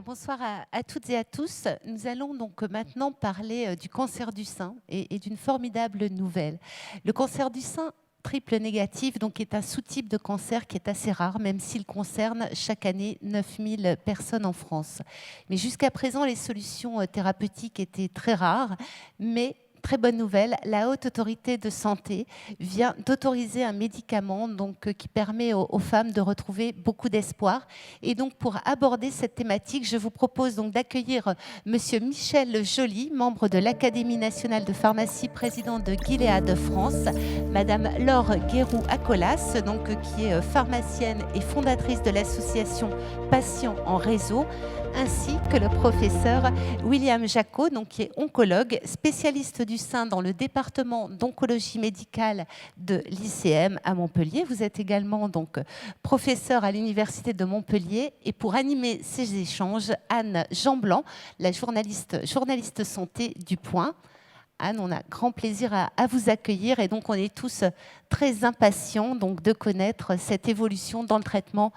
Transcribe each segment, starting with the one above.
Bonsoir à toutes et à tous. Nous allons donc maintenant parler du cancer du sein et d'une formidable nouvelle. Le cancer du sein triple négatif donc, est un sous-type de cancer qui est assez rare, même s'il concerne chaque année 9000 personnes en France. Mais jusqu'à présent, les solutions thérapeutiques étaient très rares, mais très bonne nouvelle, la Haute Autorité de Santé vient d'autoriser un médicament qui permet aux femmes de retrouver beaucoup d'espoir. Et donc, pour aborder cette thématique, je vous propose donc d'accueillir Monsieur Michel Joly, membre de l'Académie nationale de pharmacie, président de Gilead France, Madame Laure Guérou-Acolas, qui est pharmacienne et fondatrice de l'association Patients en réseau, ainsi que le professeur William Jacot, qui est oncologue, spécialiste du sein dans le département d'oncologie médicale de l'ICM à Montpellier. Vous êtes également professeur à l'Université de Montpellier. Et pour animer ces échanges, Anne Jean-Blanc, la journaliste santé du Point. Anne, on a grand plaisir à vous accueillir et donc on est tous très impatients de connaître cette évolution dans le traitement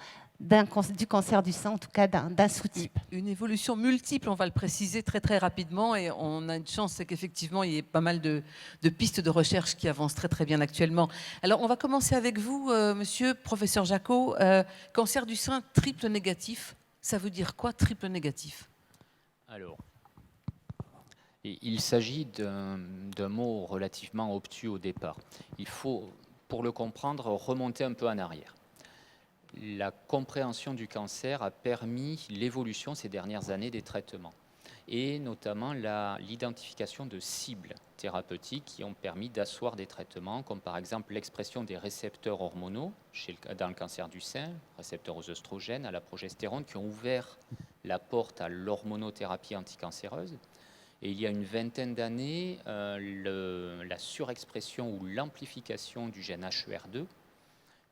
du cancer du sein, en tout cas d'un sous-type. Une évolution multiple, on va le préciser très rapidement, et on a une chance, c'est qu'effectivement il y a pas mal de pistes de recherche qui avancent très bien actuellement. Alors on va commencer avec vous, monsieur professeur Jacot. Cancer du sein triple négatif, ça veut dire quoi, triple négatif? Alors, il s'agit d'un mot relativement obtus au départ. Il faut, pour le comprendre, remonter un peu en arrière. La compréhension du cancer a permis l'évolution ces dernières années des traitements et notamment l'identification de cibles thérapeutiques qui ont permis d'asseoir des traitements comme par exemple l'expression des récepteurs hormonaux dans le cancer du sein, récepteurs aux œstrogènes, à la progestérone, qui ont ouvert la porte à l'hormonothérapie anticancéreuse. Et il y a une vingtaine d'années, la surexpression ou l'amplification du gène HER2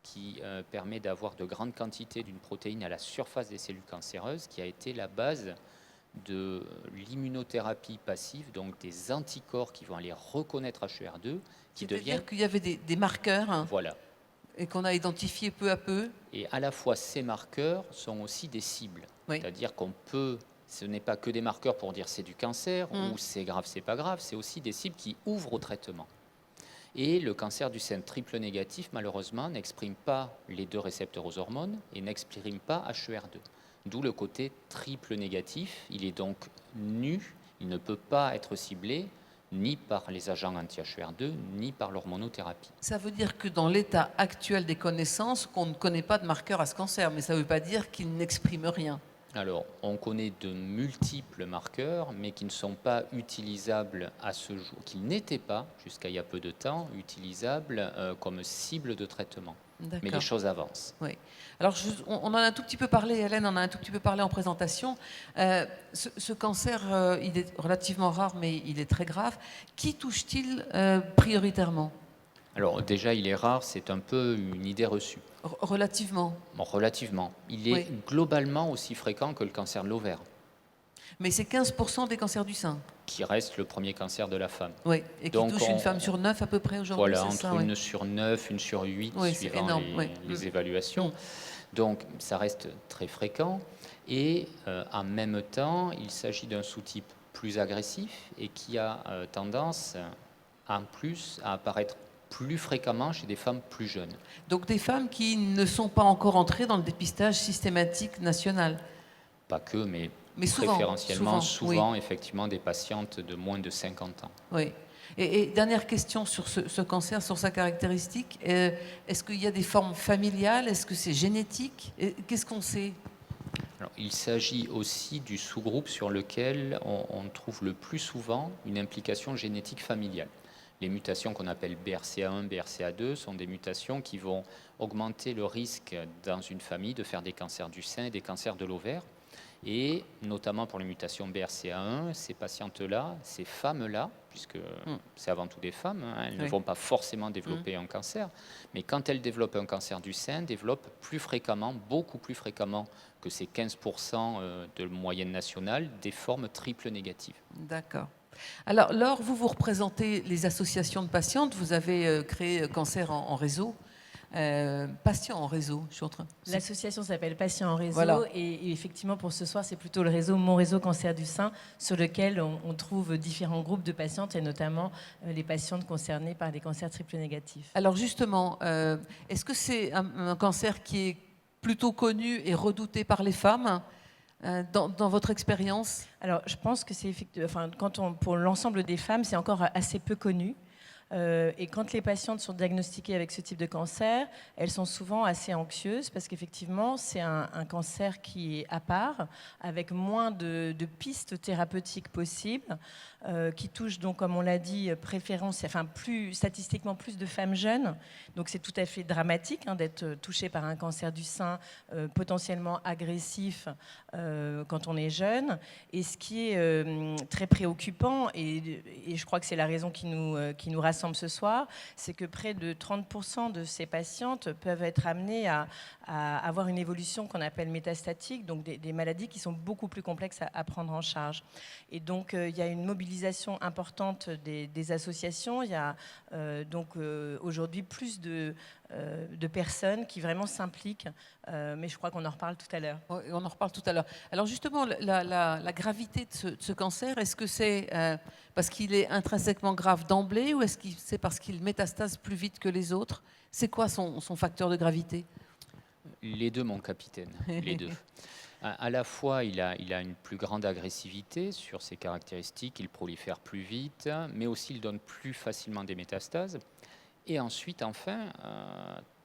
qui permet d'avoir de grandes quantités d'une protéine à la surface des cellules cancéreuses, qui a été la base de l'immunothérapie passive, donc des anticorps qui vont aller reconnaître HER2. C'est-à-dire qu'il y avait des marqueurs, voilà, et qu'on a identifiés peu à peu. Et à la fois, ces marqueurs sont aussi des cibles. Oui. C'est-à-dire qu'on peut... Ce n'est pas que des marqueurs pour dire c'est du cancer ou c'est grave, c'est pas grave, c'est aussi des cibles qui ouvrent au traitement. Et le cancer du sein triple négatif, malheureusement, n'exprime pas les deux récepteurs aux hormones et n'exprime pas HER2. D'où le côté triple négatif. Il est donc nu, il ne peut pas être ciblé ni par les agents anti-HER2, ni par l'hormonothérapie. Ça veut dire que dans l'état actuel des connaissances, qu'on ne connaît pas de marqueur à ce cancer, mais ça ne veut pas dire qu'il n'exprime rien. Alors, on connaît de multiples marqueurs, mais qui ne sont pas utilisables à ce jour, qui n'étaient pas, jusqu'à il y a peu de temps, utilisables comme cible de traitement. Mais les choses avancent. Oui. Alors, on en a un tout petit peu parlé, Hélène en a un tout petit peu parlé en présentation. Ce cancer, il est relativement rare, mais il est très grave. Qui touche-t-il prioritairement ? Alors déjà, il est rare, c'est un peu une idée reçue. Relativement. Bon, relativement. Il est globalement aussi fréquent que le cancer de l'ovaire. Mais c'est 15% des cancers du sein. Qui reste le premier cancer de la femme. Oui, et qui touche une femme sur 9 à peu près aujourd'hui. Voilà, entre une sur 9, une sur 8, suivant les évaluations. Donc ça reste très fréquent. Et en même temps, il s'agit d'un sous-type plus agressif et qui a tendance, en plus, à apparaître plus fréquemment chez des femmes plus jeunes. Donc des femmes qui ne sont pas encore entrées dans le dépistage systématique national. Pas que, mais souvent, souvent effectivement, des patientes de moins de 50 ans. Oui. Et dernière question sur ce cancer, sur sa caractéristique. Est-ce qu'il y a des formes familiales? Est-ce que c'est génétique? Qu'est-ce qu'on sait? Alors, il s'agit aussi du sous-groupe sur lequel on trouve le plus souvent une implication génétique familiale. Les mutations qu'on appelle BRCA1, BRCA2 sont des mutations qui vont augmenter le risque dans une famille de faire des cancers du sein et des cancers de l'ovaire. Et notamment pour les mutations BRCA1, ces patientes-là, ces femmes-là, puisque c'est avant tout des femmes, elles ne vont pas forcément développer un cancer, mais quand elles développent un cancer du sein, développent plus fréquemment, beaucoup plus fréquemment que ces 15% de moyenne nationale, des formes triple négatives. D'accord. Alors, Laure, vous représentez les associations de patientes. Vous avez créé Cancer en réseau. Patients en réseau, je suis en train. L'association s'appelle Patients en réseau Voilà. et effectivement pour ce soir c'est plutôt le réseau Mon réseau cancer du sein sur lequel on trouve différents groupes de patientes et notamment les patientes concernées par des cancers triple négatifs. Alors justement, est-ce que c'est un cancer qui est plutôt connu et redouté par les femmes dans votre expérience? Alors je pense que c'est pour l'ensemble des femmes c'est encore assez peu connu. Et quand les patientes sont diagnostiquées avec ce type de cancer, elles sont souvent assez anxieuses parce qu'effectivement, c'est un cancer qui est à part, avec moins de pistes thérapeutiques possibles, qui touche donc, comme on l'a dit, statistiquement plus de femmes jeunes. Donc c'est tout à fait dramatique d'être touché par un cancer du sein potentiellement agressif quand on est jeune. Et ce qui est très préoccupant, et je crois que c'est la raison qui nous rassemble ce soir, c'est que près de 30% de ces patientes peuvent être amenées à avoir une évolution qu'on appelle métastatique, donc des maladies qui sont beaucoup plus complexes à prendre en charge. Et donc il y a une mobilisation importante des associations. Il y a aujourd'hui plus de personnes qui vraiment s'impliquent, mais je crois qu'on en reparle tout à l'heure. Oui, on en reparle tout à l'heure. Alors justement, la gravité de ce cancer, est-ce que c'est parce qu'il est intrinsèquement grave d'emblée ou est-ce que c'est parce qu'il métastase plus vite que les autres? C'est quoi son facteur de gravité? Les deux, mon capitaine, les deux. À la fois, il a une plus grande agressivité sur ses caractéristiques, il prolifère plus vite, mais aussi il donne plus facilement des métastases. Et ensuite, enfin,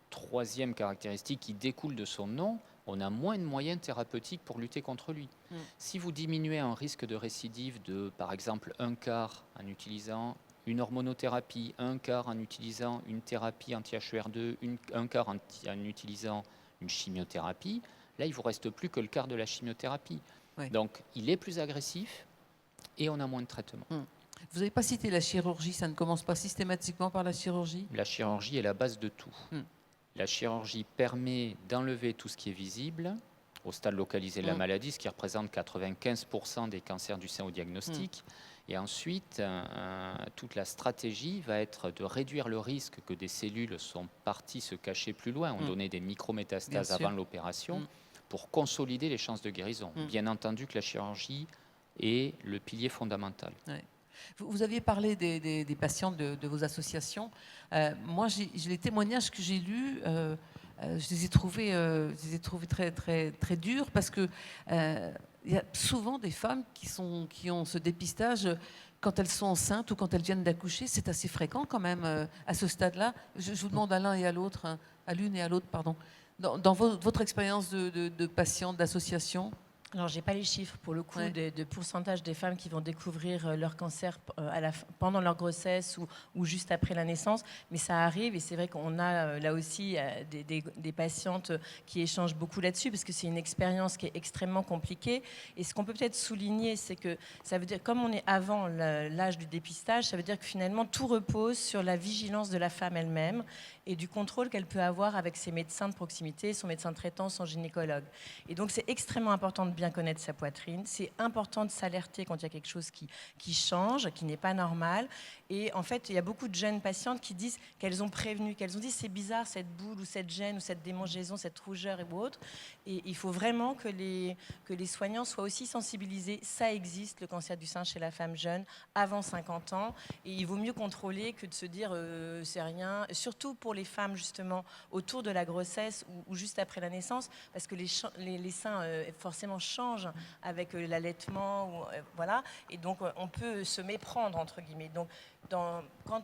troisième caractéristique qui découle de son nom, on a moins de moyens thérapeutiques pour lutter contre lui. Si vous diminuez un risque de récidive de, par exemple, un quart en utilisant une hormonothérapie, un quart en utilisant une thérapie anti-HER2, un quart en utilisant une chimiothérapie, là, il ne vous reste plus que le quart de la chimiothérapie. Oui. Donc, il est plus agressif et on a moins de traitement. Vous n'avez pas cité la chirurgie, ça ne commence pas systématiquement par la chirurgie? La chirurgie est la base de tout. La chirurgie permet d'enlever tout ce qui est visible au stade localisé de la maladie, ce qui représente 95% des cancers du sein au diagnostic. Et ensuite, toute la stratégie va être de réduire le risque que des cellules sont parties se cacher plus loin. On donnait des micrométastases avant l'opération pour consolider les chances de guérison. Bien entendu que la chirurgie est le pilier fondamental. Ouais. Vous aviez parlé des patients de vos associations. Moi, les témoignages que j'ai lus, je les ai trouvés très, très, très durs parce que il y a souvent des femmes qui ont ce dépistage quand elles sont enceintes ou quand elles viennent d'accoucher. C'est assez fréquent quand même à ce stade-là. Je vous demande à l'un et à l'autre, à l'une et à l'autre, pardon. Dans votre expérience de patiente, d'association? Alors, je n'ai pas les chiffres pour le coup de pourcentage des femmes qui vont découvrir leur cancer pendant leur grossesse ou juste après la naissance, mais ça arrive et c'est vrai qu'on a là aussi des patientes qui échangent beaucoup là-dessus parce que c'est une expérience qui est extrêmement compliquée. Et ce qu'on peut peut-être souligner, c'est que ça veut dire, comme on est avant l'âge du dépistage, ça veut dire que finalement tout repose sur la vigilance de la femme elle-même et du contrôle qu'elle peut avoir avec ses médecins de proximité, son médecin traitant, son gynécologue. Et donc c'est extrêmement important de bien connaître sa poitrine, c'est important de s'alerter quand il y a quelque chose qui change, qui n'est pas normal. Et en fait, il y a beaucoup de jeunes patientes qui disent qu'elles ont prévenu, qu'elles ont dit c'est bizarre cette boule ou cette gêne ou cette démangeaison, cette rougeur et autre. Et il faut vraiment que les soignants soient aussi sensibilisés. Ça existe, le cancer du sein chez la femme jeune, avant 50 ans. Et il vaut mieux contrôler que de se dire c'est rien. Surtout pour les femmes, justement, autour de la grossesse ou juste après la naissance, parce que les seins forcément changent avec l'allaitement. Voilà. Et donc, on peut se méprendre, entre guillemets. Donc,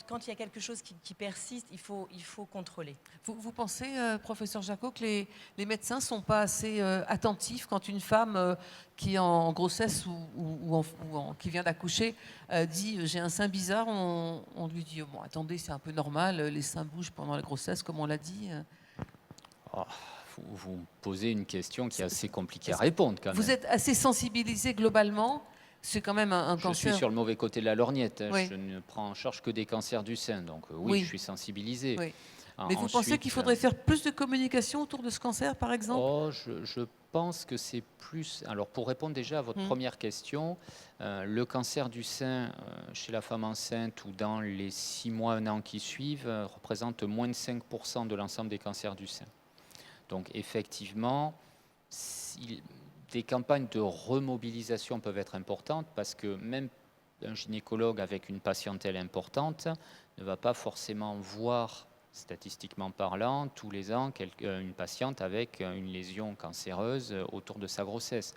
quand il y a quelque chose qui persiste, il faut contrôler. Vous pensez, professeur Jacot, que les médecins ne sont pas assez attentifs quand une femme qui est en grossesse ou qui vient d'accoucher dit « j'ai un sein bizarre », on lui dit « bon, attendez, c'est un peu normal, les seins bougent pendant la grossesse, comme on l'a dit ». Vous me posez une question qui est assez compliquée à répondre quand même. Vous êtes assez sensibilisé globalement? C'est quand même un cancer. Je suis sur le mauvais côté de la lorgnette. Oui. Je ne prends en charge que des cancers du sein. Donc oui, je suis sensibilisé. Oui. Mais vous pensez qu'il faudrait faire plus de communication autour de ce cancer, par exemple? Je pense que c'est plus... Alors, pour répondre déjà à votre première question, le cancer du sein chez la femme enceinte ou dans les 6 mois, 1 an qui suivent représente moins de 5% de l'ensemble des cancers du sein. Donc, effectivement, des campagnes de remobilisation peuvent être importantes parce que même un gynécologue avec une patientèle importante ne va pas forcément voir, statistiquement parlant, tous les ans une patiente avec une lésion cancéreuse autour de sa grossesse.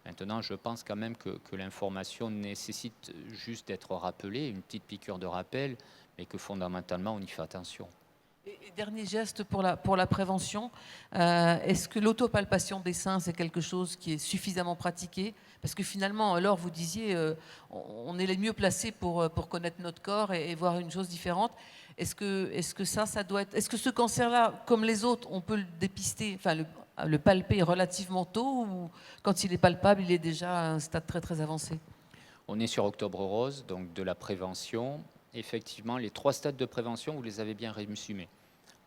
Maintenant, je pense quand même que l'information nécessite juste d'être rappelée, une petite piqûre de rappel, mais que fondamentalement, on y fait attention. Et dernier geste pour la prévention, est-ce que l'autopalpation des seins, c'est quelque chose qui est suffisamment pratiqué? Parce que finalement, alors vous disiez, on est les mieux placés pour connaître notre corps et voir une chose différente. Est-ce que ça doit être... Est-ce que ce cancer-là, comme les autres, on peut le dépister, enfin le palper relativement tôt, ou quand il est palpable, il est déjà à un stade très très avancé? On est sur Octobre Rose, donc de la prévention. Effectivement, les 3 stades de prévention, vous les avez bien résumés.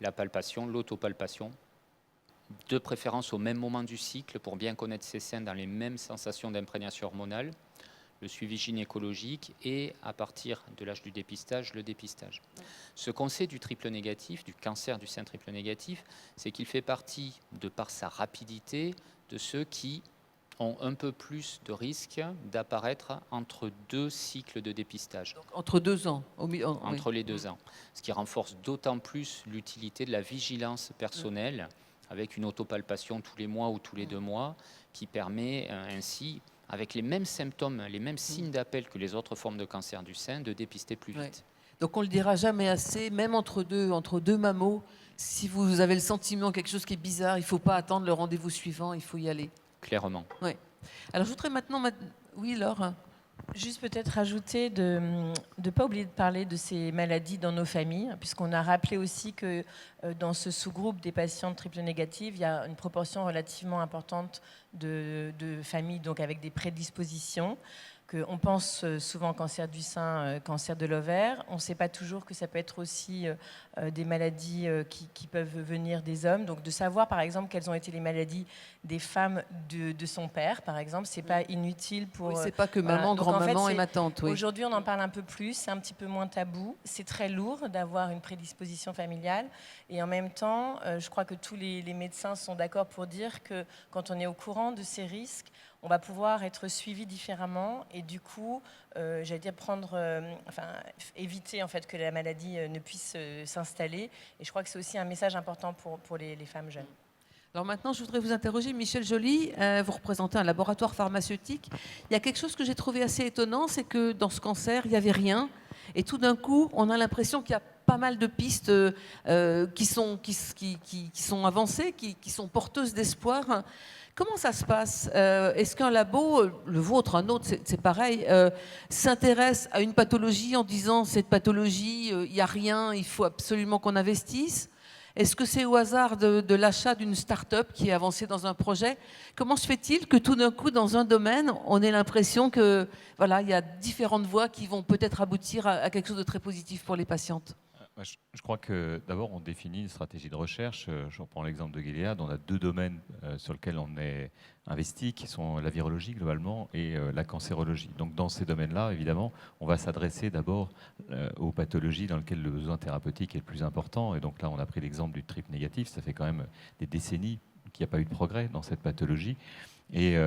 La palpation, l'autopalpation, de préférence au même moment du cycle pour bien connaître ses seins dans les mêmes sensations d'imprégnation hormonale, le suivi gynécologique et, à partir de l'âge du dépistage, le dépistage. Ce qu'on sait du triple négatif, du cancer du sein triple négatif, c'est qu'il fait partie, de par sa rapidité, de ceux qui ont un peu plus de risque d'apparaître entre 2 cycles de dépistage. Donc, entre 2 ans. Entre les 2 ans. Ce qui renforce d'autant plus l'utilité de la vigilance personnelle avec une autopalpation tous les mois ou tous les 2 mois qui permet ainsi, avec les mêmes symptômes, les mêmes signes d'appel que les autres formes de cancer du sein, de dépister plus vite. Ouais. Donc on ne le dira jamais assez, même entre deux mammos, si vous avez le sentiment quelque chose qui est bizarre, il ne faut pas attendre le rendez-vous suivant, il faut y aller. Clairement. Oui. Alors je voudrais maintenant... Oui, Laure? Juste peut-être rajouter de ne pas oublier de parler de ces maladies dans nos familles, puisqu'on a rappelé aussi que dans ce sous-groupe des patientes triple négatives, il y a une proportion relativement importante de familles donc avec des prédispositions. On pense souvent cancer du sein, cancer de l'ovaire. On ne sait pas toujours que ça peut être aussi des maladies qui peuvent venir des hommes. Donc de savoir par exemple quelles ont été les maladies des femmes de son père, par exemple, c'est pas inutile pour... Oui, c'est pas que maman, grand-maman et ma tante. Oui. Aujourd'hui, on en parle un peu plus, c'est un petit peu moins tabou. C'est très lourd d'avoir une prédisposition familiale. Et en même temps, je crois que tous les médecins sont d'accord pour dire que quand on est au courant de ces risques, on va pouvoir être suivi différemment et du coup, j'allais dire éviter en fait que la maladie ne puisse s'installer. Et je crois que c'est aussi un message important pour les femmes jeunes. Alors maintenant, je voudrais vous interroger, Michel Joly, vous représentez un laboratoire pharmaceutique. Il y a quelque chose que j'ai trouvé assez étonnant, c'est que dans ce cancer, il n'y avait rien. Et tout d'un coup, on a l'impression qu'il y a pas mal de pistes qui sont avancées, qui sont porteuses d'espoir. Comment ça se passe? Est-ce qu'un labo, le vôtre, un autre, c'est pareil, s'intéresse à une pathologie en disant cette pathologie, il n'y a rien, il faut absolument qu'on investisse? Est-ce que c'est au hasard de l'achat d'une start-up qui est avancée dans un projet? Comment se fait-il que tout d'un coup, dans un domaine, on ait l'impression que voilà, il y a différentes voies qui vont peut-être aboutir à quelque chose de très positif pour les patientes? Je crois que d'abord on définit une stratégie de recherche. Je reprends l'exemple de Gilead. On a 2 domaines sur lesquels on est investi, qui sont la virologie globalement et la cancérologie. Donc dans ces domaines-là, évidemment, on va s'adresser d'abord aux pathologies dans lesquelles le besoin thérapeutique est le plus important. Et donc là, on a pris l'exemple du triple négatif. Ça fait quand même des décennies qu'il n'y a pas eu de progrès dans cette pathologie. Et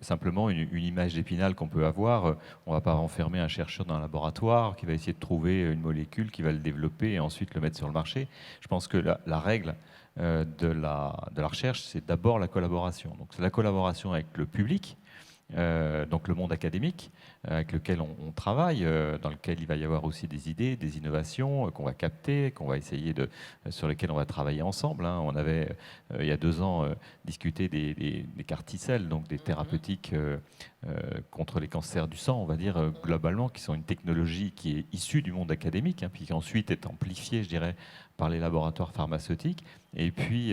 simplement une image d'Épinal qu'on peut avoir, on ne va pas enfermer un chercheur dans un laboratoire qui va essayer de trouver une molécule, qui va le développer et ensuite le mettre sur le marché. Je pense que la règle de la recherche, c'est d'abord la collaboration. Donc c'est la collaboration avec le public, donc le monde académique, avec lequel on travaille, dans lequel il va y avoir aussi des idées, des innovations qu'on va capter, qu'on va essayer sur lesquelles on va travailler ensemble. On avait, il y a 2 ans, discuté des CAR-T-cells, donc des thérapeutiques contre les cancers du sang, on va dire, globalement, qui sont une technologie qui est issue du monde académique, puis qui ensuite est amplifiée, je dirais, par les laboratoires pharmaceutiques. Et puis,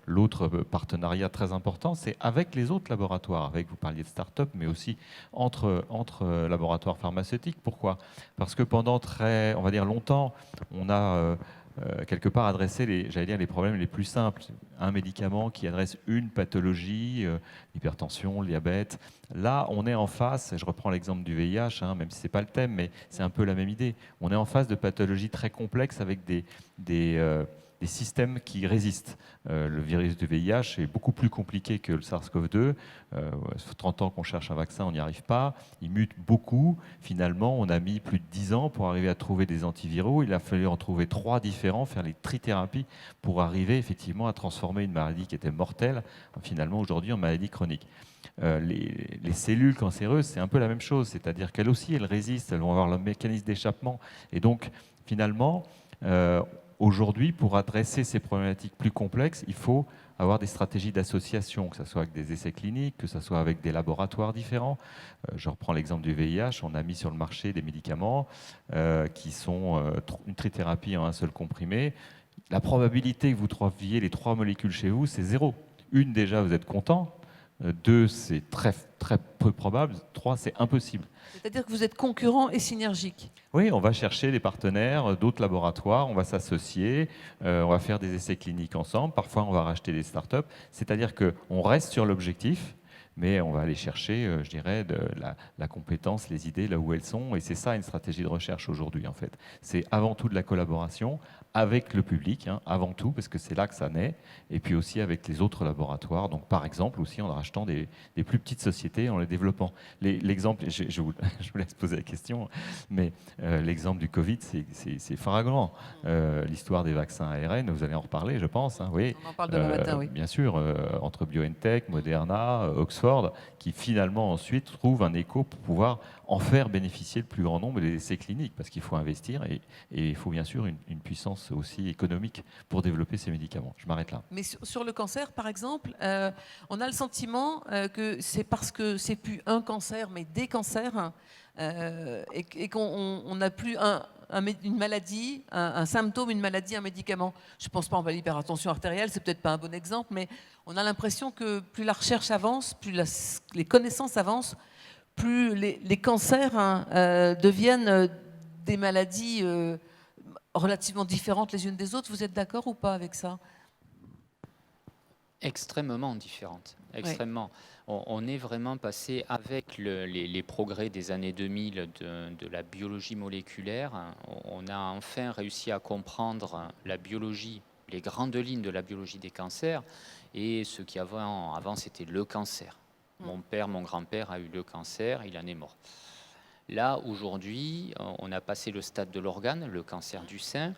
l'autre partenariat très important, c'est avec les autres laboratoires. Vous parliez de start-up, mais aussi entre laboratoires pharmaceutiques. Pourquoi? Parce que pendant on va dire longtemps, on a quelque part adresser les problèmes les plus simples. Un médicament qui adresse une pathologie, l'hypertension, le diabète. Là, on est en face, et je reprends l'exemple du VIH, même si ce n'est pas le thème, mais c'est un peu la même idée. On est en face de pathologies très complexes avec des systèmes qui résistent. Le virus du VIH est beaucoup plus compliqué que le SARS-CoV-2. Ça fait 30 ans qu'on cherche un vaccin, on n'y arrive pas. Il mute beaucoup. Finalement, on a mis plus de 10 ans pour arriver à trouver des antiviraux. Il a fallu en trouver 3 différents, faire les trithérapies pour arriver effectivement à transformer une maladie qui était mortelle, finalement aujourd'hui en maladie chronique. Les cellules cancéreuses, c'est un peu la même chose, c'est-à-dire qu'elles aussi, elles résistent, elles vont avoir leur mécanisme d'échappement. Et donc, finalement, aujourd'hui, pour adresser ces problématiques plus complexes, il faut avoir des stratégies d'association, que ce soit avec des essais cliniques, que ce soit avec des laboratoires différents. Je reprends l'exemple du VIH, on a mis sur le marché des médicaments qui sont une trithérapie en un seul comprimé. La probabilité que vous trouviez les 3 molécules chez vous, c'est 0. Une, déjà, vous êtes content. 2, c'est très, très peu probable. 3, c'est impossible. C'est-à-dire que vous êtes concurrent et synergique. Oui, on va chercher des partenaires, d'autres laboratoires, on va s'associer, on va faire des essais cliniques ensemble, parfois on va racheter des startups. C'est-à-dire qu'on reste sur l'objectif, mais on va aller chercher, je dirais, la compétence, les idées là où elles sont. Et c'est ça une stratégie de recherche aujourd'hui, en fait. C'est avant tout de la collaboration avec le public, avant tout, parce que c'est là que ça naît, et puis aussi avec les autres laboratoires. Donc, par exemple, aussi en rachetant des plus petites sociétés, en les développant. L'exemple, je vous laisse poser la question, mais l'exemple du Covid, c'est flagrant. L'histoire des vaccins ARN, vous allez en reparler, je pense. Oui. On en parle demain matin, oui. Bien sûr, entre BioNTech, Moderna, Oxford, qui finalement ensuite trouvent un écho pour pouvoir en faire bénéficier le plus grand nombre des essais cliniques, parce qu'il faut investir et il faut bien sûr une puissance aussi économique pour développer ces médicaments. Je m'arrête là. Mais sur le cancer, par exemple, on a le sentiment que c'est parce que c'est plus un cancer, mais des cancers, et qu'on n'a plus une maladie, un symptôme, une maladie, un médicament. Je ne pense pas à l'hypertension artérielle, c'est peut-être pas un bon exemple, mais on a l'impression que plus la recherche avance, plus les connaissances avancent, plus les cancers deviennent des maladies relativement différentes les unes des autres. Vous êtes d'accord ou pas avec ça? Extrêmement différentes, extrêmement. Ouais. On est vraiment passé avec les progrès des années 2000 de la biologie moléculaire. On a enfin réussi à comprendre la biologie, les grandes lignes de la biologie des cancers, et ce qui avant c'était le cancer. Mon père, mon grand-père a eu le cancer, il en est mort. Là, aujourd'hui, on a passé le stade de l'organe, le cancer du sein.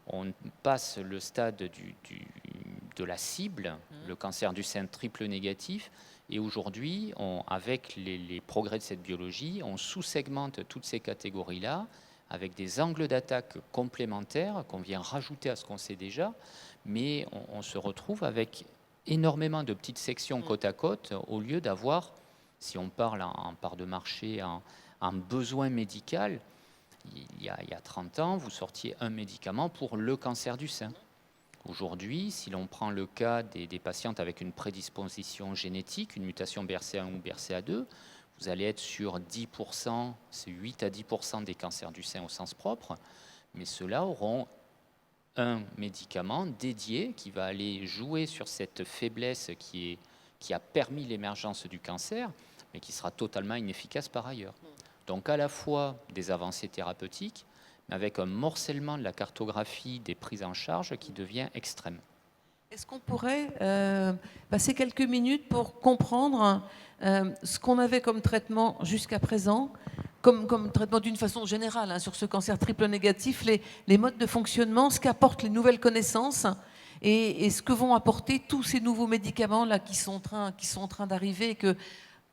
On passe le stade de la cible, le cancer du sein triple négatif. Et aujourd'hui, avec les progrès de cette biologie, on sous-segmente toutes ces catégories-là avec des angles d'attaque complémentaires qu'on vient rajouter à ce qu'on sait déjà. Mais on se retrouve avec énormément de petites sections côte à côte au lieu d'avoir, si on parle en part de marché, en besoin médical, il y a 30 ans, vous sortiez un médicament pour le cancer du sein. Aujourd'hui, si l'on prend le cas des patientes avec une prédisposition génétique, une mutation BRCA1 ou BRCA2, vous allez être sur 10%, c'est 8 à 10% des cancers du sein au sens propre, mais ceux-là auront un médicament dédié qui va aller jouer sur cette faiblesse qui a permis l'émergence du cancer, mais qui sera totalement inefficace par ailleurs. Donc à la fois des avancées thérapeutiques, mais avec un morcellement de la cartographie des prises en charge qui devient extrême. Est-ce qu'on pourrait passer quelques minutes pour comprendre ce qu'on avait comme traitement jusqu'à présent, comme traitement d'une façon générale, sur ce cancer triple négatif, les modes de fonctionnement, ce qu'apportent les nouvelles connaissances et ce que vont apporter tous ces nouveaux médicaments là qui sont en train d'arriver, que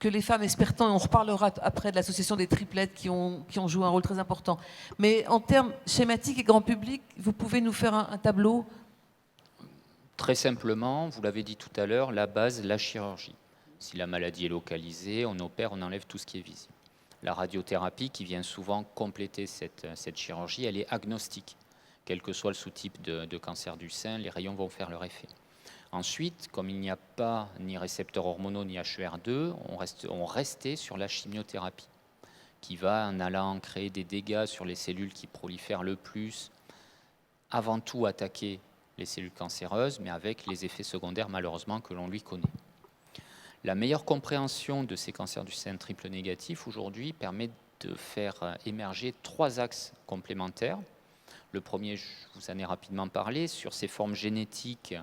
les femmes espèrent tant, et on reparlera après de l'association des triplettes qui ont joué un rôle très important. Mais en termes schématiques et grand public, vous pouvez nous faire un tableau? Très simplement, vous l'avez dit tout à l'heure, la base, la chirurgie. Si la maladie est localisée, on opère, on enlève tout ce qui est visible. La radiothérapie, qui vient souvent compléter cette chirurgie, elle est agnostique. Quel que soit le sous-type de cancer du sein, les rayons vont faire leur effet. Ensuite, comme il n'y a pas ni récepteurs hormonaux ni HER2, on restait sur la chimiothérapie, qui va, en allant créer des dégâts sur les cellules qui prolifèrent le plus, avant tout attaquer les cellules cancéreuses, mais avec les effets secondaires malheureusement que l'on lui connaît. La meilleure compréhension de ces cancers du sein triple négatif aujourd'hui permet de faire émerger 3 axes complémentaires. Le premier, je vous en ai rapidement parlé, sur ces formes génétiques,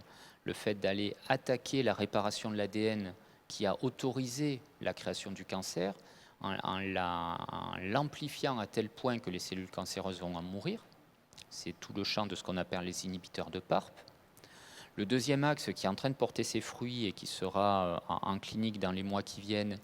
le fait d'aller attaquer la réparation de l'ADN qui a autorisé la création du cancer, en l'amplifiant à tel point que les cellules cancéreuses vont en mourir. C'est tout le champ de ce qu'on appelle les inhibiteurs de PARP. Le deuxième axe qui est en train de porter ses fruits et qui sera en clinique dans les mois qui viennent,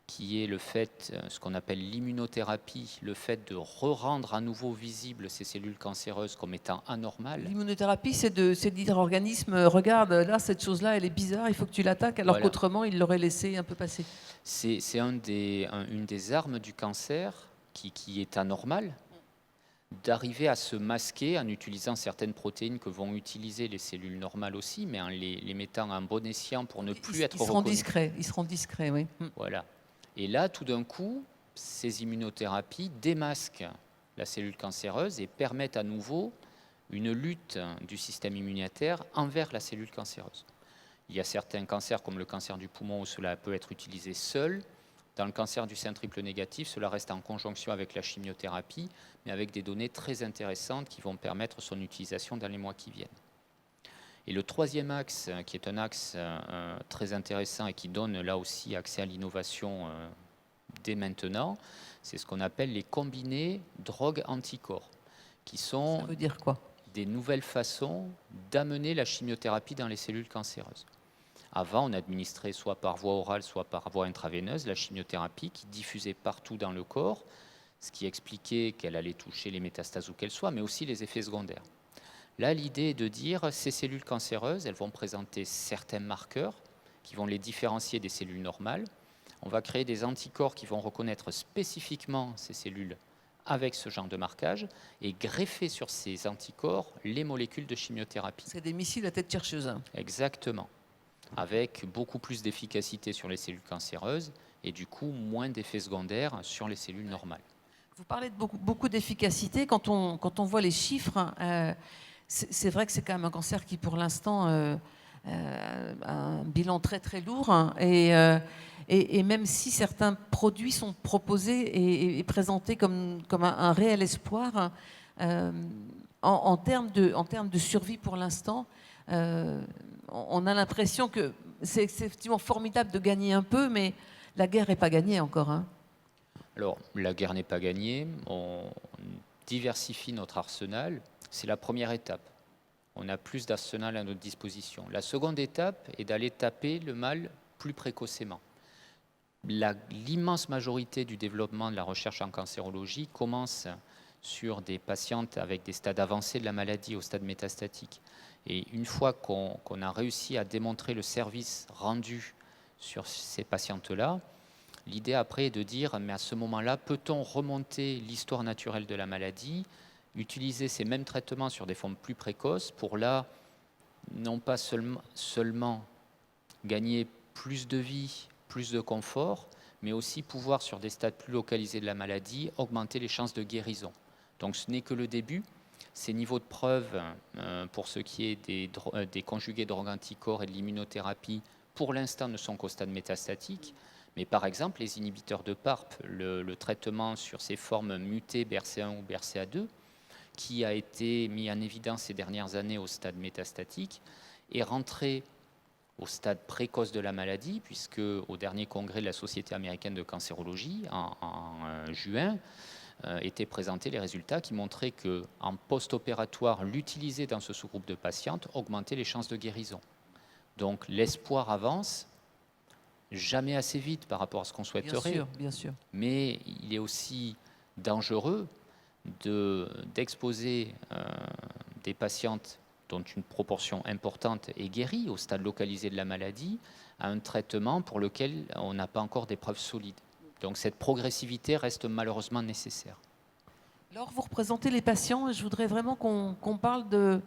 qui est le fait, ce qu'on appelle l'immunothérapie, le fait de rendre à nouveau visibles ces cellules cancéreuses comme étant anormales. L'immunothérapie, c'est de dire à l'organisme, regarde, là, cette chose-là, elle est bizarre, il faut que tu l'attaques, alors Voilà. qu'autrement, il l'aurait laissé un peu passer. C'est une des armes du cancer qui est anormale, d'arriver à se masquer en utilisant certaines protéines que vont utiliser les cellules normales aussi, mais en les mettant en bon escient pour ne plus être reconnus. Ils seront discrets, oui. Voilà. Et là, tout d'un coup, ces immunothérapies démasquent la cellule cancéreuse et permettent à nouveau une lutte du système immunitaire envers la cellule cancéreuse. Il y a certains cancers, comme le cancer du poumon, où cela peut être utilisé seul. Dans le cancer du sein triple négatif, cela reste en conjonction avec la chimiothérapie, mais avec des données très intéressantes qui vont permettre son utilisation dans les mois qui viennent. Et le troisième axe, qui est un axe très intéressant et qui donne là aussi accès à l'innovation dès maintenant, c'est ce qu'on appelle les combinés drogue-anticorps, qui sont Ça veut dire quoi? des nouvelles façons d'amener la chimiothérapie dans les cellules cancéreuses. Avant, on administrait soit par voie orale, soit par voie intraveineuse la chimiothérapie qui diffusait partout dans le corps, ce qui expliquait qu'elle allait toucher les métastases où qu'elles soient, mais aussi les effets secondaires. Là, l'idée est de dire ces cellules cancéreuses, elles vont présenter certains marqueurs qui vont les différencier des cellules normales. On va créer des anticorps qui vont reconnaître spécifiquement ces cellules avec ce genre de marquage et greffer sur ces anticorps les molécules de chimiothérapie. C'est des missiles à tête chercheuse. Exactement. Avec beaucoup plus d'efficacité sur les cellules cancéreuses et du coup moins d'effets secondaires sur les cellules normales. Vous parlez de beaucoup d'efficacité. Quand on voit les chiffres, c'est vrai que c'est quand même un cancer qui, pour l'instant, a un bilan très très lourd. Et même si certains produits sont proposés et présentés comme un réel espoir, en termes de survie pour l'instant, on a l'impression que c'est effectivement formidable de gagner un peu, mais la guerre n'est pas gagnée encore. Hein. Alors, la guerre n'est pas gagnée. On diversifie notre arsenal. C'est la première étape. On a plus d'arsenal à notre disposition. La seconde étape est d'aller taper le mal plus précocement. L'immense majorité du développement de la recherche en cancérologie commence sur des patientes avec des stades avancés de la maladie, au stade métastatique. Et une fois qu'on a réussi à démontrer le service rendu sur ces patientes-là, l'idée après est de dire, mais à ce moment-là, peut-on remonter l'histoire naturelle de la maladie, utiliser ces mêmes traitements sur des formes plus précoces pour là, non pas seulement gagner plus de vie, plus de confort, mais aussi pouvoir, sur des stades plus localisés de la maladie, augmenter les chances de guérison. Donc ce n'est que le début. Ces niveaux de preuve, pour ce qui est des conjugués drogue-anticorps et de l'immunothérapie, pour l'instant ne sont qu'au stade métastatique. Mais par exemple, les inhibiteurs de PARP, le traitement sur ces formes mutées BRCA1 ou BRCA2, qui a été mis en évidence ces dernières années au stade métastatique, est rentré au stade précoce de la maladie, puisque au dernier congrès de la Société américaine de cancérologie, en juin, étaient présentés les résultats qui montraient qu'en post-opératoire, l'utiliser dans ce sous-groupe de patientes augmentait les chances de guérison. Donc l'espoir avance, jamais assez vite par rapport à ce qu'on souhaiterait. Bien sûr, bien sûr. Mais il est aussi dangereux d'exposer des patientes dont une proportion importante est guérie au stade localisé de la maladie à un traitement pour lequel on n'a pas encore des preuves solides. Donc cette progressivité reste malheureusement nécessaire. Alors vous représentez les patients, et je voudrais vraiment qu'on parle de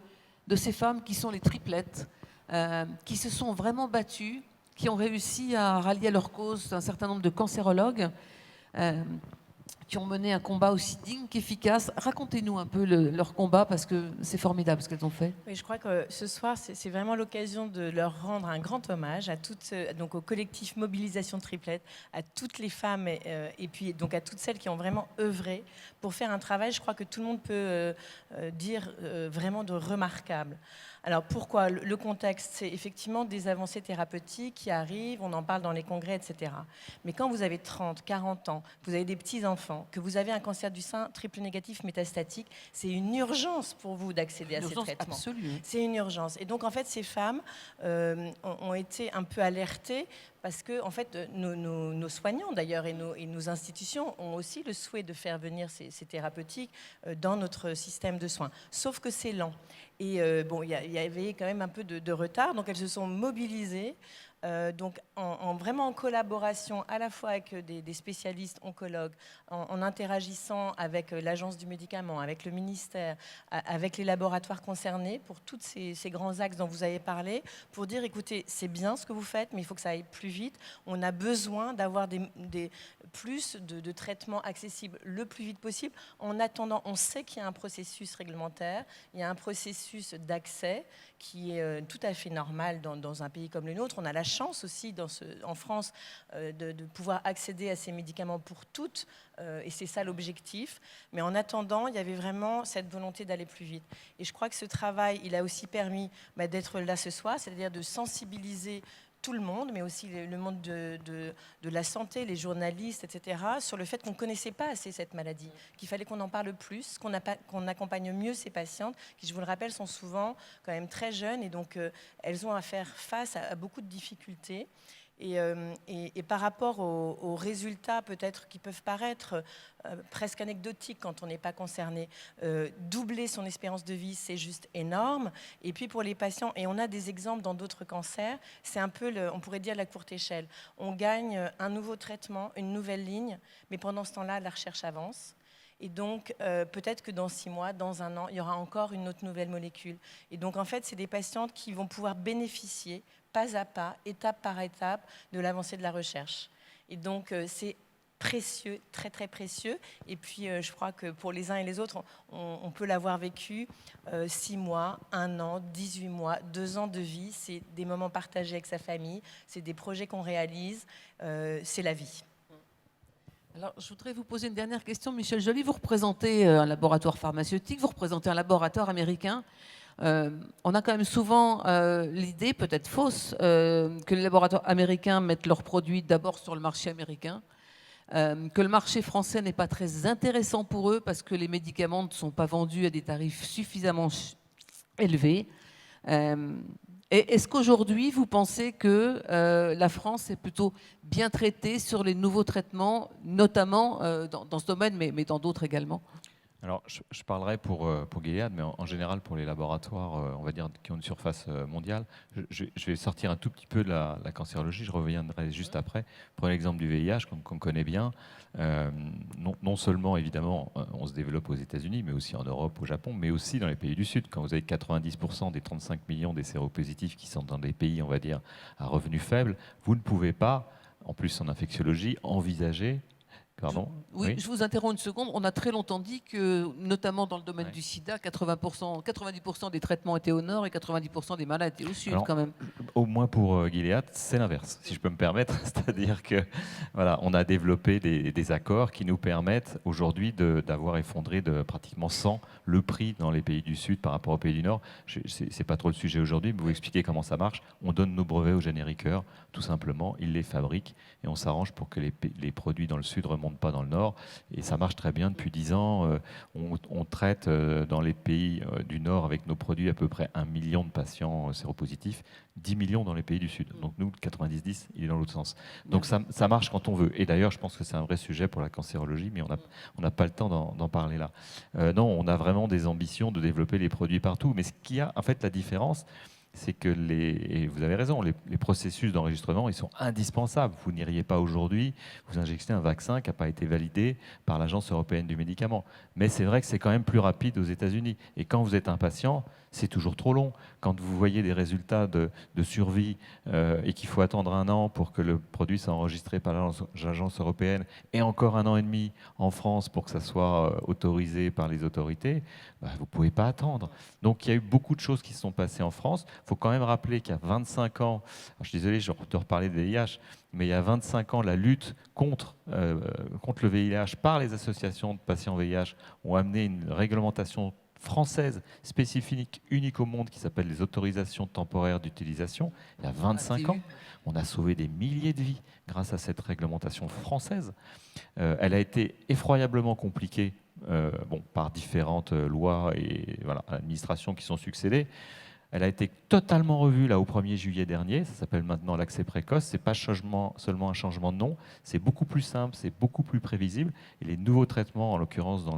ces femmes qui sont les triplettes, qui se sont vraiment battues, qui ont réussi à rallier à leur cause un certain nombre de cancérologues. qui ont mené un combat aussi digne qu'efficace. Racontez-nous un peu leur combat, parce que c'est formidable ce qu'elles ont fait. Oui, je crois que ce soir, c'est vraiment l'occasion de leur rendre un grand hommage à toutes, donc au collectif Mobilisation Triplette, à toutes les femmes et puis donc à toutes celles qui ont vraiment œuvré pour faire un travail, je crois que tout le monde peut dire vraiment de remarquable. Alors pourquoi ? Le contexte, c'est effectivement des avancées thérapeutiques qui arrivent, on en parle dans les congrès, etc. Mais quand vous avez 30, 40 ans, vous avez des petits-enfants, que vous avez un cancer du sein triple négatif métastatique, c'est une urgence pour vous d'accéder à ces traitements. Absolue. C'est une urgence. Et donc en fait, ces femmes ont été un peu alertées parce que en fait, nos soignants d'ailleurs et nos institutions ont aussi le souhait de faire venir ces thérapeutiques dans notre système de soins. Sauf que c'est lent. Et bon, il y avait quand même un peu de retard, donc elles se sont mobilisées. Donc vraiment en collaboration à la fois avec des spécialistes oncologues, en interagissant avec l'Agence du médicament, avec le ministère, avec les laboratoires concernés, pour tous ces grands axes dont vous avez parlé, pour dire, écoutez, c'est bien ce que vous faites, mais il faut que ça aille plus vite. On a besoin d'avoir plus de traitements accessibles le plus vite possible. En attendant, on sait qu'il y a un processus réglementaire, il y a un processus d'accès qui est tout à fait normal dans un pays comme le nôtre. On a la chance aussi en France de pouvoir accéder à ces médicaments pour toutes, et c'est ça l'objectif. Mais en attendant, il y avait vraiment cette volonté d'aller plus vite. Et je crois que ce travail, il a aussi permis d'être là ce soir, c'est-à-dire de sensibiliser tout le monde, mais aussi le monde de la santé, les journalistes, etc., sur le fait qu'on ne connaissait pas assez cette maladie, qu'il fallait qu'on en parle plus, qu'on accompagne mieux ces patientes, qui, je vous le rappelle, sont souvent quand même très jeunes, et donc elles ont à faire face à beaucoup de difficultés. Et par rapport aux résultats peut-être qui peuvent paraître presque anecdotiques quand on n'est pas concerné, doubler son espérance de vie, c'est juste énorme. Et puis pour les patients, et on a des exemples dans d'autres cancers, c'est un peu, on pourrait dire, la courte échelle. On gagne un nouveau traitement, une nouvelle ligne, mais pendant ce temps-là, la recherche avance. Et donc, peut-être que dans 6 mois, dans 1 an, il y aura encore une autre nouvelle molécule. Et donc, en fait, c'est des patientes qui vont pouvoir bénéficier, pas à pas, étape par étape, de l'avancée de la recherche. Et donc, c'est précieux, très, très précieux. Et puis, je crois que pour les uns et les autres, on peut l'avoir vécu 6 mois, 1 an, 18 mois, 2 ans de vie. C'est des moments partagés avec sa famille, c'est des projets qu'on réalise, c'est la vie. Alors, je voudrais vous poser une dernière question. Michel Joly, vous représentez un laboratoire pharmaceutique, vous représentez un laboratoire américain. On a quand même souvent l'idée, peut-être fausse, que les laboratoires américains mettent leurs produits d'abord sur le marché américain, que le marché français n'est pas très intéressant pour eux parce que les médicaments ne sont pas vendus à des tarifs suffisamment élevés. Est-ce qu'aujourd'hui, vous pensez que la France est plutôt bien traitée sur les nouveaux traitements, notamment dans ce domaine, mais dans d'autres également ? Alors, je parlerai pour Gilead, mais en général pour les laboratoires, on va dire, qui ont une surface mondiale. Je vais sortir un tout petit peu de la cancérologie, je reviendrai juste après. Prenez l'exemple du VIH, qu'on connaît bien. Non seulement, évidemment, on se développe aux États-Unis, mais aussi en Europe, au Japon, mais aussi dans les pays du Sud. Quand vous avez 90% des 35 millions des séropositifs qui sont dans des pays, on va dire, à revenus faibles, vous ne pouvez pas, en plus en infectiologie, envisager... Pardon ? Oui, je vous interromps une seconde. On a très longtemps dit que, notamment dans le domaine du sida, 90% des traitements étaient au nord et 90% des malades étaient au sud. Alors, quand même. Au moins pour Gilead, c'est l'inverse, si je peux me permettre. C'est-à-dire que voilà, on a développé des accords qui nous permettent aujourd'hui d'avoir effondré de pratiquement 100 le prix dans les pays du sud par rapport aux pays du nord. C'est pas trop le sujet aujourd'hui, mais vous expliquer comment ça marche. On donne nos brevets aux génériqueurs, tout simplement. Ils les fabriquent et on s'arrange pour que les produits dans le sud remontent pas dans le nord, et ça marche très bien depuis 10 ans. On traite dans les pays du nord avec nos produits à peu près 1 million de patients séropositifs, 10 millions dans les pays du sud. Donc nous, le 90-10, il est dans l'autre sens. Donc ça marche quand on veut. Et d'ailleurs, je pense que c'est un vrai sujet pour la cancérologie, mais on n'a pas le temps d'en parler là. Non, on a vraiment des ambitions de développer les produits partout. Mais ce qui a en fait la différence, c'est que et vous avez raison, les processus d'enregistrement, ils sont indispensables. Vous n'iriez pas aujourd'hui vous injecter un vaccin qui n'a pas été validé par l'Agence européenne du médicament. Mais c'est vrai que c'est quand même plus rapide aux États-Unis. Et quand vous êtes un patient, c'est toujours trop long. Quand vous voyez des résultats de survie et qu'il faut attendre 1 an pour que le produit soit enregistré par l'Agence européenne et encore 1 an et demi en France pour que ça soit autorisé par les autorités, vous ne pouvez pas attendre. Donc il y a eu beaucoup de choses qui se sont passées en France. Il faut quand même rappeler qu'il y a 25 ans, je suis désolé, je dois reparler de VIH, mais il y a 25 ans, la lutte contre le VIH par les associations de patients VIH ont amené une réglementation française spécifique, unique au monde, qui s'appelle les autorisations temporaires d'utilisation. Il y a 25 ans, on a sauvé des milliers de vies grâce à cette réglementation française. Elle a été effroyablement compliquée par différentes lois et administrations qui sont succédées. Elle a été totalement revue là, au 1er juillet dernier. Ça s'appelle maintenant l'accès précoce. Ce n'est pas seulement un changement de nom, c'est beaucoup plus simple, c'est beaucoup plus prévisible. Et les nouveaux traitements, en l'occurrence dans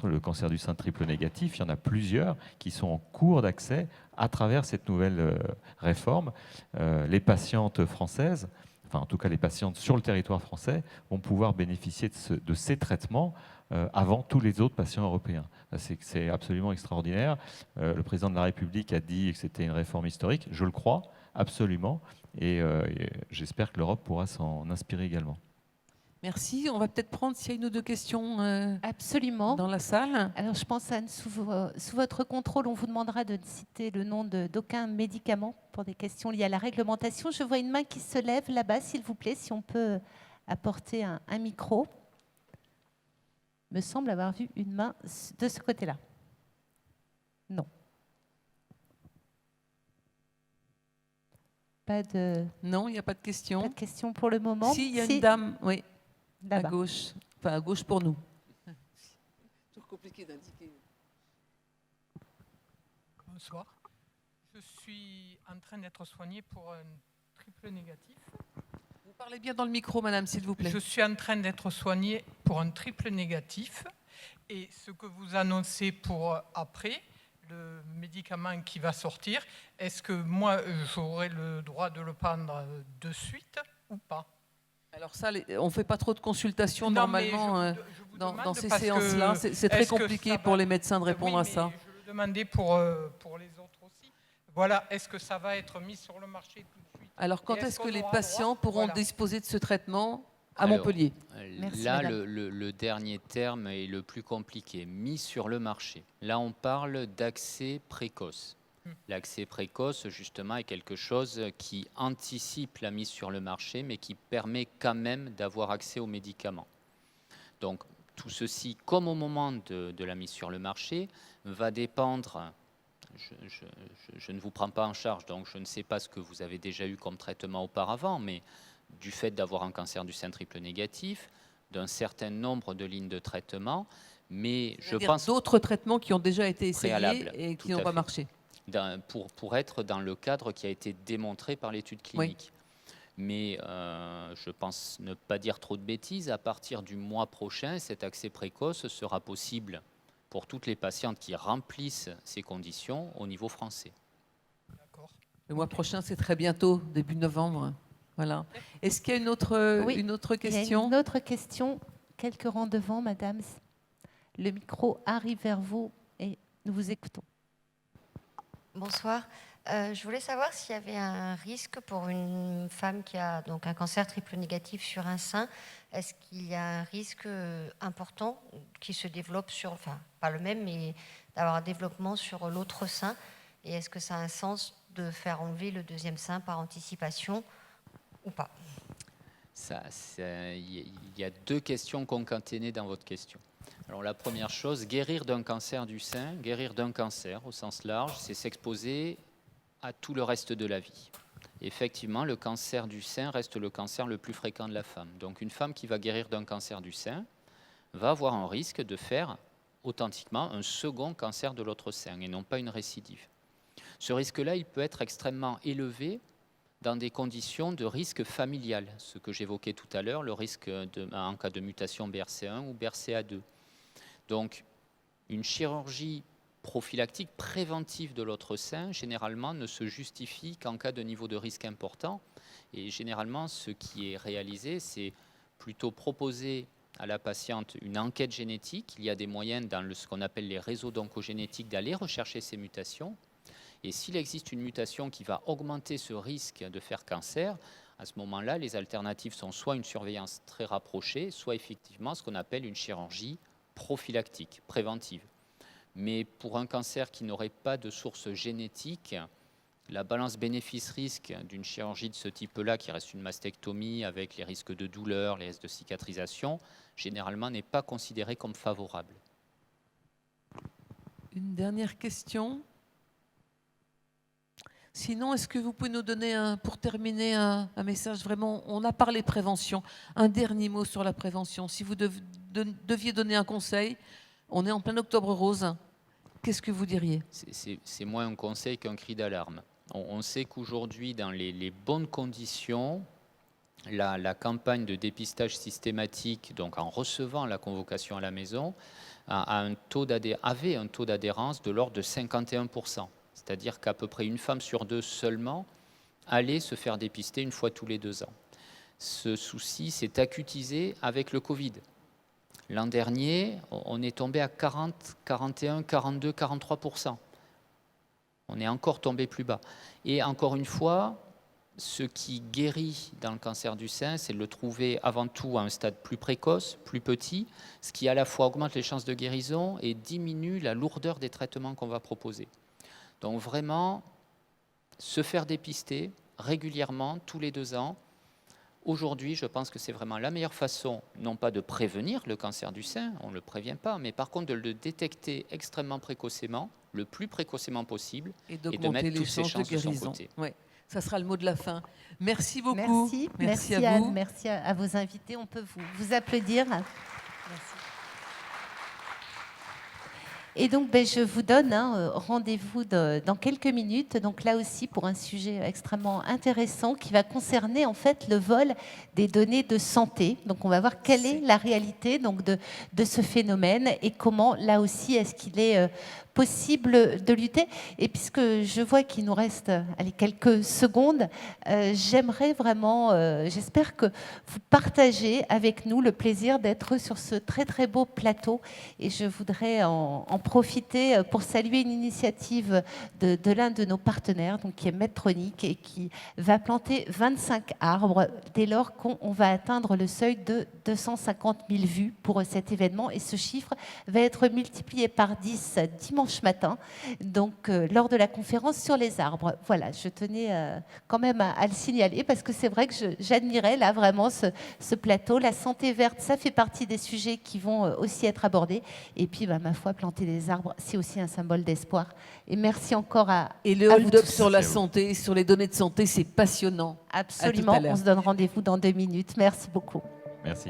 le cancer du sein triple négatif, il y en a plusieurs qui sont en cours d'accès à travers cette nouvelle réforme. Les patientes françaises, enfin en tout cas les patientes sur le territoire français, vont pouvoir bénéficier de ces traitements avant tous les autres patients européens. C'est absolument extraordinaire. Le président de la République a dit que c'était une réforme historique. Je le crois, absolument. Et j'espère que l'Europe pourra s'en inspirer également. Merci. On va peut-être prendre s'il y a 1 ou 2 questions Absolument. dans la salle. Alors, je pense, Anne, sous votre contrôle, on vous demandera de citer le nom d'aucun médicament pour des questions liées à la réglementation. Je vois une main qui se lève là-bas, s'il vous plaît, si on peut apporter un micro. Me semble avoir vu une main de ce côté-là. Non. Non, il n'y a pas de questions. Pas de questions pour le moment. Si, il y a une dame, oui, à là-bas. gauche. Enfin, à gauche pour nous. C'est toujours compliqué d'indiquer. Bonsoir. Je suis en train d'être soignée pour un triple négatif. Vous parlez bien dans le micro, madame, s'il vous plaît. Je suis en train d'être soignée pour un triple négatif. Et ce que vous annoncez pour après, le médicament qui va sortir, est-ce que moi, j'aurai le droit de le prendre de suite ou pas? Alors ça, on ne fait pas trop de consultations normalement je vous dans ces parce que séances-là. C'est très est-ce que compliqué ça pour va- les médecins de répondre Oui, à ça. mais je le demandais pour les autres aussi. Voilà, est-ce que ça va être mis sur le marché tout de suite? Alors quand Et est-ce que qu'on les aura patients droit? pourront Voilà. disposer de ce traitement à Alors, Montpellier? Merci, là, madame. le dernier terme est le plus compliqué, mis sur le marché. Là, on parle d'accès précoce. L'accès précoce, justement, est quelque chose qui anticipe la mise sur le marché, mais qui permet quand même d'avoir accès aux médicaments. Donc, tout ceci, comme au moment de la mise sur le marché, va dépendre... Je ne vous prends pas en charge, donc je ne sais pas ce que vous avez déjà eu comme traitement auparavant, mais du fait d'avoir un cancer du sein triple négatif, d'un certain nombre de lignes de traitement, mais je pense d'autres traitements qui ont déjà été essayés préalables, et tout qui n'ont à pas fait. marché. Pour être dans le cadre qui a été démontré par l'étude clinique. Mais je pense ne pas dire trop de bêtises, à partir du mois prochain, cet accès précoce sera possible pour toutes les patientes qui remplissent ces conditions au niveau français. D'accord. Le mois prochain, c'est très bientôt, début novembre. Voilà. Est-ce qu'il y a une autre, Oui, une autre Il y a question? une autre question. Quelques rangs devant, madame. Le micro arrive vers vous et nous vous écoutons. Bonsoir. Je voulais savoir s'il y avait un risque pour une femme qui a donc un cancer triple négatif sur un sein. Est-ce qu'il y a un risque important qui se développe sur, enfin pas le même, mais d'avoir un développement sur l'autre sein? Et est-ce que ça a un sens de faire enlever le deuxième sein par anticipation ou pas? Il y a 2 questions concaténées dans votre question. Alors la première chose, guérir d'un cancer du sein, guérir d'un cancer au sens large, c'est s'exposer à tout le reste de la vie. Effectivement, le cancer du sein reste le cancer le plus fréquent de la femme. Donc une femme qui va guérir d'un cancer du sein va avoir un risque de faire authentiquement un second cancer de l'autre sein et non pas une récidive. Ce risque-là, il peut être extrêmement élevé dans des conditions de risque familial, ce que j'évoquais tout à l'heure, le risque en cas de mutation BRCA1 ou BRCA2. Donc, une chirurgie prophylactique, préventive de l'autre sein, généralement ne se justifie qu'en cas de niveau de risque important. Et généralement, ce qui est réalisé, c'est plutôt proposer à la patiente une enquête génétique. Il y a des moyens dans ce qu'on appelle les réseaux d'oncogénétique d'aller rechercher ces mutations. Et s'il existe une mutation qui va augmenter ce risque de faire cancer, à ce moment-là, les alternatives sont soit une surveillance très rapprochée, soit effectivement ce qu'on appelle une chirurgie prophylactique, préventive. Mais pour un cancer qui n'aurait pas de source génétique, la balance bénéfice-risque d'une chirurgie de ce type-là, qui reste une mastectomie avec les risques de douleur, les risques de cicatrisation, généralement n'est pas considérée comme favorable. Une dernière question. Sinon, est-ce que vous pouvez nous donner, pour terminer, un message vraiment, on a parlé prévention, un dernier mot sur la prévention. Si vous deviez donner un conseil, on est en plein octobre rose, qu'est-ce que vous diriez? C'est moins un conseil qu'un cri d'alarme. On sait qu'aujourd'hui, dans les bonnes conditions, la campagne de dépistage systématique, donc en recevant la convocation à la maison, avait un taux d'adhérence de l'ordre de 51%. C'est-à-dire qu'à peu près une femme sur deux seulement allait se faire dépister une fois tous les 2 ans. Ce souci s'est acutisé avec le Covid. L'an dernier, on est tombé à 40, 41, 42, 43%. On est encore tombé plus bas. Et encore une fois, ce qui guérit dans le cancer du sein, c'est de le trouver avant tout à un stade plus précoce, plus petit, ce qui à la fois augmente les chances de guérison et diminue la lourdeur des traitements qu'on va proposer. Donc vraiment, se faire dépister régulièrement, tous les 2 ans. Aujourd'hui, je pense que c'est vraiment la meilleure façon, non pas de prévenir le cancer du sein, on ne le prévient pas, mais par contre de le détecter extrêmement précocement, le plus précocement possible, et de mettre toutes ses chances de son côté. Ouais. Ça sera le mot de la fin. Merci beaucoup. Merci à Anne, vous. merci à vos invités. On peut vous applaudir. Merci. Et donc, je vous donne rendez-vous dans quelques minutes. Donc là aussi, pour un sujet extrêmement intéressant qui va concerner en fait le vol des données de santé. Donc, on va voir quelle est la réalité donc de ce phénomène et comment, là aussi, est-ce qu'il est possible de lutter. Et puisque je vois qu'il nous reste quelques secondes, j'aimerais vraiment, j'espère que vous partagez avec nous le plaisir d'être sur ce très très beau plateau. Et je voudrais en profiter pour saluer une initiative de l'un de nos partenaires, donc qui est Medtronic, et qui va planter 25 arbres dès lors qu'on va atteindre le seuil de 250 000 vues pour cet événement. Et ce chiffre va être multiplié par 10 dimanche matin, donc lors de la conférence sur les arbres. Voilà, je tenais quand même à le signaler parce que c'est vrai que j'admirais là vraiment ce plateau. La santé verte, ça fait partie des sujets qui vont aussi être abordés. Et puis, ma foi, planter des arbres, c'est aussi un symbole d'espoir. Et merci encore à Et le à hold-up vous tous. sur la santé, sur les données de santé, c'est passionnant. Absolument, À tout à l'heure. on se donne rendez-vous dans 2 minutes. Merci beaucoup. Merci.